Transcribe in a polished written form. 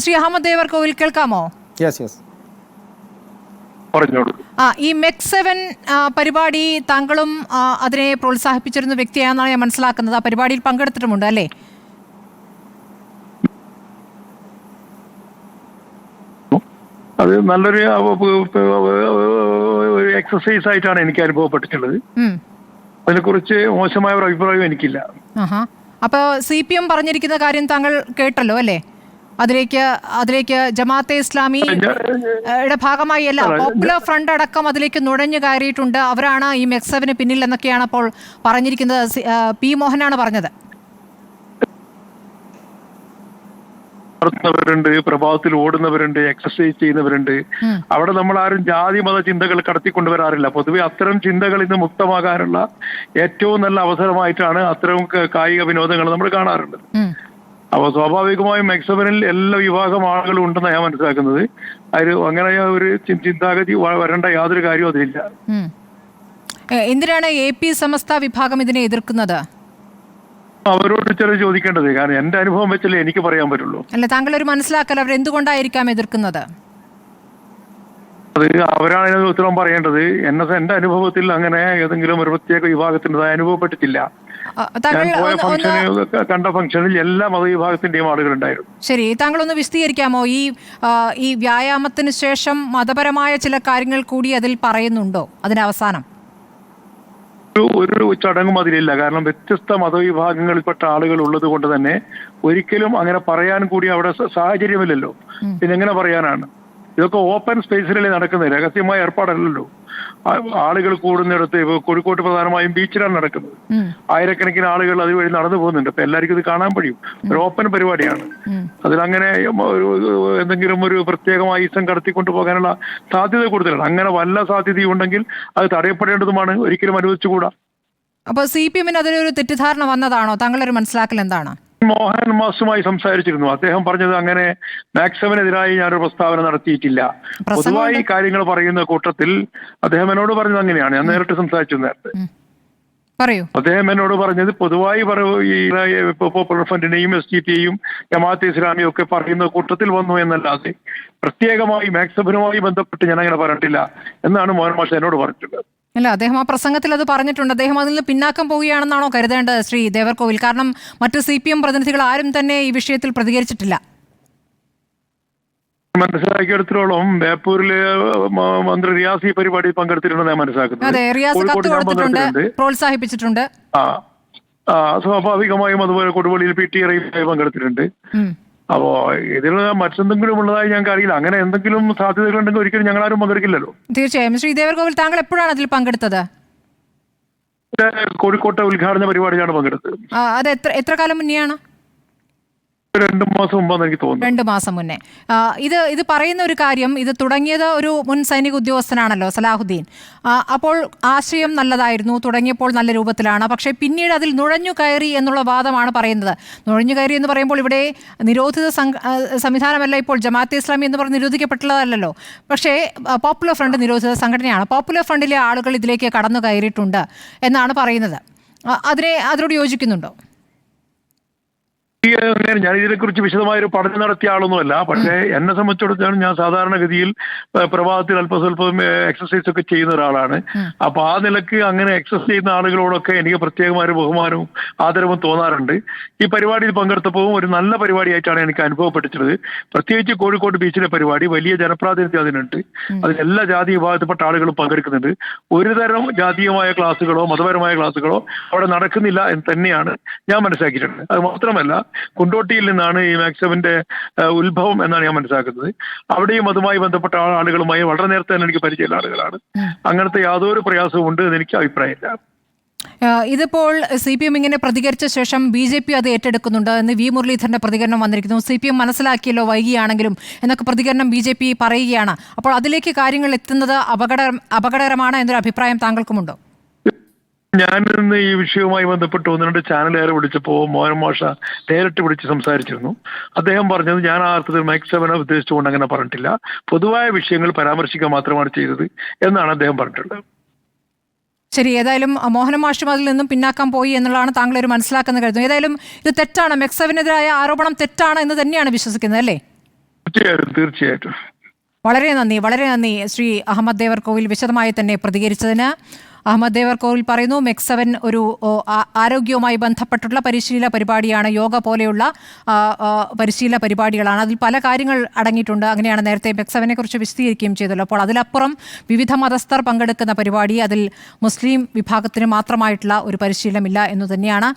ശ്രീ അഹമ്മദ് ദേവർകോവിൽ കേൾക്കാമോ? ഈ MEC7 പരിപാടി താങ്കളും അതിനെ പ്രോത്സാഹിപ്പിച്ചിരുന്ന വ്യക്തിയാണെന്നാണ് ഞാൻ മനസ്സിലാക്കുന്നത്. ആ പരിപാടിയിൽ പങ്കെടുത്തിട്ടുമുണ്ട് അല്ലേ? അത് നല്ലൊരു എക്സസൈസ് ആയിട്ടാണ് എനിക്ക് അനുഭവപ്പെട്ടിട്ടുള്ളത്. അതിനെക്കുറിച്ച് മോശമായ ഒരു അഭിപ്രായം എനിക്കില്ല. അപ്പോൾ CPM പറഞ്ഞിരിക്കുന്ന കാര്യം താങ്കൾ കേട്ടല്ലോ അല്ലേ? അതിലേക്ക് ജമാഅത്തെ ഇസ്ലാമിയുടെ ഭാഗമായി അല്ല, പോപ്പുലർ ഫ്രണ്ട് അടക്കം അതിലേക്ക് നുഴഞ്ഞു കയറിയിട്ടുണ്ട്. അവരാണ് ഈ MEC7 പിന്നിൽ എന്നൊക്കെയാണ് അപ്പോൾ പറഞ്ഞിരിക്കുന്നത്. പി മോഹനാണ് പറഞ്ഞത്. ണ്ട് പ്രഭാതത്തിൽ ഓടുന്നവരുണ്ട്, എക്സസൈസ് ചെയ്യുന്നവരുണ്ട്. അവിടെ നമ്മൾ ആരും ജാതി മത ചിന്തകൾ കടത്തിക്കൊണ്ടുവരാറില്ല. പൊതുവെ അത്തരം ചിന്തകളിൽ നിന്ന് മുക്തമാകാനുള്ള ഏറ്റവും നല്ല അവസരമായിട്ടാണ് അത്തരം കായിക വിനോദങ്ങൾ നമ്മൾ കാണാറുള്ളത്. അപ്പോൾ സ്വാഭാവികമായും MEC7 എല്ലാ വിഭാഗം ആളുകളും ഉണ്ടെന്ന് ഞാൻ മനസ്സിലാക്കുന്നത്. അതിൽ അങ്ങനെ ഒരു ചിന്താഗതി വരേണ്ട യാതൊരു കാര്യവും അതിലില്ല. എന്തിനാണ് AP സമസ്ത വിഭാഗം ഇതിനെ എതിർക്കുന്നത്? അവരോട് ചില ചോദിക്കേണ്ടത്. കാരണം എന്റെ അനുഭവം വെച്ചല്ലേ എനിക്ക് പറയാൻ പറ്റുള്ളൂ. അല്ല, താങ്കൾ ഒരു മനസ്സിലാക്കൽ അവർ എന്തുകൊണ്ടായിരിക്കാം എതിർക്കുന്നത്? അത് അവരാണ് ഇതിന് ഉത്തരം പറയേണ്ടത്. എന്റെ അനുഭവത്തിൽ അങ്ങനെ ഏതെങ്കിലും ഒരു പ്രത്യേക വിഭാഗത്തിൻ്റെതായി അനുഭവപ്പെട്ടിട്ടില്ല. ഞാൻ പോയ കണ്ട ഫംഗ്ഷനിൽ എല്ലാ മതവിഭാഗത്തിന്റെയും ആളുകളുണ്ടായിരുന്നു. ശരി, താങ്കൾ ഒന്ന് വിശദീകരിക്കാമോ? ഈ വ്യായാമത്തിന് ശേഷം മതപരമായ ചില കാര്യങ്ങൾ കൂടി അതിൽ പറയുന്നുണ്ടോ? അതിന് അവസാനം ഒരു ചടങ്ങും അതിലില്ല. കാരണം വ്യത്യസ്ത മതവിഭാഗങ്ങളിൽപ്പെട്ട ആളുകൾ ഉള്ളത് കൊണ്ട് തന്നെ ഒരിക്കലും അങ്ങനെ പറയാൻ കൂടി അവിടെ സാഹചര്യമില്ലല്ലോ. പിന്നെ എങ്ങനെ പറയാനാണ്? ഇതൊക്കെ ഓപ്പൺ സ്പേസിലല്ലേ നടക്കുന്നത്, രഹസ്യമായ ഏർപ്പാടല്ലല്ലോ. ആളുകൾ കൂടുന്നിടത്ത് കോഴിക്കോട്ട് പ്രധാനമായും ബീച്ചിലാണ് നടക്കുന്നത്. ആയിരക്കണക്കിന് ആളുകൾ അതുവഴി നടന്നു പോകുന്നുണ്ട്. അപ്പൊ എല്ലാവർക്കും ഇത് കാണാൻ കഴിയും. ഒരു ഓപ്പൺ പരിപാടിയാണ്. അതിലങ്ങനെ എന്തെങ്കിലും ഒരു പ്രത്യേകമായി ഈസം കടത്തിക്കൊണ്ടു പോകാനുള്ള സാധ്യത കൂടുതലാണ്. അങ്ങനെ വല്ല സാധ്യതയും ഉണ്ടെങ്കിൽ അത് തടയപ്പെടേണ്ടതുമാണ്. ഒരിക്കലും അനുവദിച്ചുകൂടാ. അപ്പൊ CPM അതിലൊരു തെറ്റിദ്ധാരണ വന്നതാണോ? താങ്കളുടെ ഒരു മനസ്സിലാക്കൽ എന്താണ്? മോഹൻ മാസുമായി സംസാരിച്ചിരുന്നു. അദ്ദേഹം പറഞ്ഞത് അങ്ങനെ MEC7-നെതിരായി ഞാനൊരു പ്രസ്താവന നടത്തിയിട്ടില്ല. പൊതുവായി കാര്യങ്ങൾ പറയുന്ന കൂട്ടത്തിൽ അദ്ദേഹം എന്നോട് പറഞ്ഞത് അങ്ങനെയാണ്. ഞാൻ നേരിട്ട് സംസാരിച്ചു നേരത്തെ. അദ്ദേഹം എന്നോട് പറഞ്ഞത് പൊതുവായി പോപ്പുലർ ഫ്രണ്ടിനെയും SDPയെയും ജമാഅത്തെ ഇസ്ലാമിയും ഒക്കെ പറയുന്ന കൂട്ടത്തിൽ വന്നു എന്നല്ലാതെ പ്രത്യേകമായി MEC7-നുമായി ബന്ധപ്പെട്ട് ഞാൻ അങ്ങനെ പറഞ്ഞിട്ടില്ല എന്നാണ് മോഹൻ മാഷ് എന്നോട് പറഞ്ഞിട്ടുള്ളത്. അല്ല, അദ്ദേഹം ആ പ്രസംഗത്തിൽ അത് പറഞ്ഞിട്ടുണ്ട്. അദ്ദേഹം അതിൽ നിന്ന് പിന്നാക്കം പോവുകയാണെന്നാണോ കരുതേണ്ടത് ശ്രീ ദേവർകോവിൽ? കാരണം മറ്റ് CPM പ്രതിനിധികൾ ആരും തന്നെ ഈ വിഷയത്തിൽ പ്രതികരിച്ചിട്ടില്ല. മനസ്സിലാക്കിയെടുത്തോളം ബേപ്പൂരിലെ മന്ത്രി റിയാസ് ഈ പരിപാടിയിൽ പങ്കെടുത്തിട്ടുണ്ടെന്ന് ഞാൻ മനസ്സിലാക്കുന്നത്. അതെ, റിയാസ് കത്ത് കൊടുത്തിട്ടുണ്ട്, പ്രോത്സാഹിപ്പിച്ചിട്ടുണ്ട്. സ്വാഭാവികമായും അതുപോലെ കൊടുവള്ളിയിൽ PT റഹീമായി പങ്കെടുത്തിട്ടുണ്ട്. അപ്പോ ഇതിൽ മറ്റെന്തെങ്കിലും ഉള്ളതായി ഞങ്ങൾക്ക് അറിയില്ല. അങ്ങനെ എന്തെങ്കിലും സാധ്യതകളുണ്ടെങ്കിൽ ഒരിക്കലും ഞങ്ങളാരും പങ്കെടുക്കില്ലല്ലോ. തീർച്ചയായും. ശ്രീ ദേവർകോവിൽ, താങ്കൾ എപ്പോഴാണ് അതിൽ പങ്കെടുത്തത്? കോഴിക്കോട്ടെ ഉദ്ഘാടന പരിപാടിയാണ് പങ്കെടുത്തത്. അത് എത്ര കാലം മുന്നെയാണ്? 2 മാസം മുമ്പാന്ന് എനിക്ക് തോന്നുന്നു. 2 മാസം മുന്നേ. ഇത് പറയുന്ന ഒരു കാര്യം, ഇത് തുടങ്ങിയത് ഒരു മുൻ സൈനിക ഉദ്യോഗസ്ഥനാണല്ലോ, സലാഹുദ്ദീൻ. അപ്പോൾ ആശയം നല്ലതായിരുന്നു, തുടങ്ങിയപ്പോൾ നല്ല രൂപത്തിലാണ്. പക്ഷേ പിന്നീട് അതിൽ നുഴഞ്ഞു കയറി എന്നുള്ള വാദമാണ് പറയുന്നത്. നുഴഞ്ഞു കയറി എന്ന് പറയുമ്പോൾ ഇവിടെ നിരോധിത സംവിധാനമല്ല. ഇപ്പോൾ ജമാഅത്തെ ഇസ്ലാമി എന്ന് പറഞ്ഞ് നിരോധിക്കപ്പെട്ടുള്ളതല്ലോ. പക്ഷേ പോപ്പുലർ ഫ്രണ്ട് നിരോധിത സംഘടനയാണ്. പോപ്പുലർ ഫ്രണ്ടിലെ ആളുകൾ ഇതിലേക്ക് കടന്നു കയറിയിട്ടുണ്ട് എന്നാണ് പറയുന്നത്. അതിനോട് യോജിക്കുന്നുണ്ടോ? ഞാൻ ഇതിനെക്കുറിച്ച് വിശദമായൊരു പഠനം നടത്തിയ ആളൊന്നുമല്ല. പക്ഷേ എന്നെ സംബന്ധിച്ചിടത്തോളം ഞാൻ സാധാരണഗതിയിൽ പ്രഭാതത്തിൽ അല്പസ്വല്പം എക്സസൈസ് ഒക്കെ ചെയ്യുന്ന ഒരാളാണ്. അപ്പൊ ആ നിലക്ക് അങ്ങനെ എക്സസൈസ് ചെയ്യുന്ന ആളുകളോടൊക്കെ എനിക്ക് പ്രത്യേകമായ പ്രബഹുമാനവും ആദരവും തോന്നാറുണ്ട്. ഈ പരിപാടിയിൽ പങ്കെടുത്തപ്പോൾ ഒരു നല്ല പരിപാടിയായിട്ടാണ് എനിക്ക് അനുഭവപ്പെട്ടിട്ടുള്ളത്. പ്രത്യേകിച്ച് കോഴിക്കോട് ബീച്ചിലെ പരിപാടി വലിയ ജനപ്രാതിനിധ്യം അതിനുണ്ട്. അതിലെല്ലാ ജാതി വിഭാഗത്തിൽപ്പെട്ട ആളുകളും പങ്കെടുക്കുന്നുണ്ട്. ഒരു തരം ജാതീയമായ ക്ലാസ്സുകളോ മതപരമായ ക്ലാസ്സുകളോ അവിടെ നടക്കുന്നില്ല എന്ന് തന്നെയാണ് ഞാൻ മനസ്സിലാക്കിയിട്ടുണ്ട്. അത് മാത്രമല്ല, കുണ്ടോട്ടിയിൽ നിന്നാണ് ഈ MEC7-ന്റെ ഉത്ഭവം എന്നാണ് ഞാൻ മനസ്സിലാക്കുന്നത്. അവിടെയും അതുമായി ബന്ധപ്പെട്ട ആളുകളുമായി വളരെ നേരത്തെ തന്നെ എനിക്ക് പരിചയമുള്ള ആളുകളാണ്. അങ്ങനത്തെ യാതൊരു പ്രയാസവും ഉണ്ട് എന്ന് എനിക്ക് അഭിപ്രായമില്ല. ഇതിപ്പോൾ CPM ഇങ്ങനെ പ്രതികരിച്ച ശേഷം BJP അത് ഏറ്റെടുക്കുന്നുണ്ട് എന്ന് V മുരളീധരന്റെ പ്രതികരണം വന്നിരിക്കുന്നു. CPM മനസ്സിലാക്കിയല്ലോ വൈകിയാണെങ്കിലും എന്നൊക്കെ പ്രതികരണം BJP പറയുകയാണ്. അപ്പോൾ അതിലേക്ക് കാര്യങ്ങൾ എത്തുന്നത് അപകടകരമാണ് എന്നൊരു അഭിപ്രായം താങ്കൾക്കുമുണ്ടോ? ഞാൻ ഇന്ന് ഈ വിഷയവുമായി ബന്ധപ്പെട്ട് 1-2 ചാനലുകാരെ വിളിച്ചപ്പോൾ മോഹൻ മാഷ നേരിട്ട് വിളിച്ച് സംസാരിച്ചിരുന്നു. അദ്ദേഹം പറഞ്ഞത് ഞാൻ ആ അർത്ഥത്തിൽ MEC7 ഉദ്ദേശിച്ചുകൊണ്ട് അങ്ങനെ പറഞ്ഞിട്ടില്ല, പൊതുവായ വിഷയങ്ങൾ പരാമർശിക്കുക മാത്രമാണ് ചെയ്തത് എന്നാണ് അദ്ദേഹം പറഞ്ഞിട്ടുള്ളത്. ശരി, ഏതായാലും മോഹൻ മാഷും അതിൽ നിന്നും പിന്നാക്കം പോയി എന്നുള്ളതാണ് താങ്കൾ ഒരു മനസ്സിലാക്കുന്നത് കരുതുന്നു. ഏതായാലും ഇത് തെറ്റാണ്, MEC7-നെതിരായ ആരോപണം തെറ്റാണ് എന്ന് തന്നെയാണ് വിശ്വസിക്കുന്നത് അല്ലേ? തീർച്ചയായിട്ടും. വളരെ നന്ദി ശ്രീ അഹമ്മദ് ദേവർകോവിൽ വിശദമായി തന്നെ പ്രതികരിച്ചതിന്. അഹമ്മദ് ദേവർകോവിൽ പറയുന്നു MEC7 ഒരു ആരോഗ്യവുമായി ബന്ധപ്പെട്ടുള്ള പരിശീലന പരിപാടിയാണ്, യോഗ പോലെയുള്ള പരിശീലന പരിപാടികളാണ്. അതിൽ പല കാര്യങ്ങൾ അടങ്ങിയിട്ടുണ്ട്. അങ്ങനെയാണ് നേരത്തെ MEC7നെ കുറിച്ച് വിശദീകരിക്കുകയും ചെയ്തല്ലോ. അപ്പോൾ അതിലപ്പുറം വിവിധ മതസ്ഥർ പങ്കെടുക്കുന്ന പരിപാടി, അതിൽ മുസ്ലിം വിഭാഗത്തിന് മാത്രമായിട്ടുള്ള ഒരു പരിശീലനമില്ല എന്നു തന്നെയാണ്.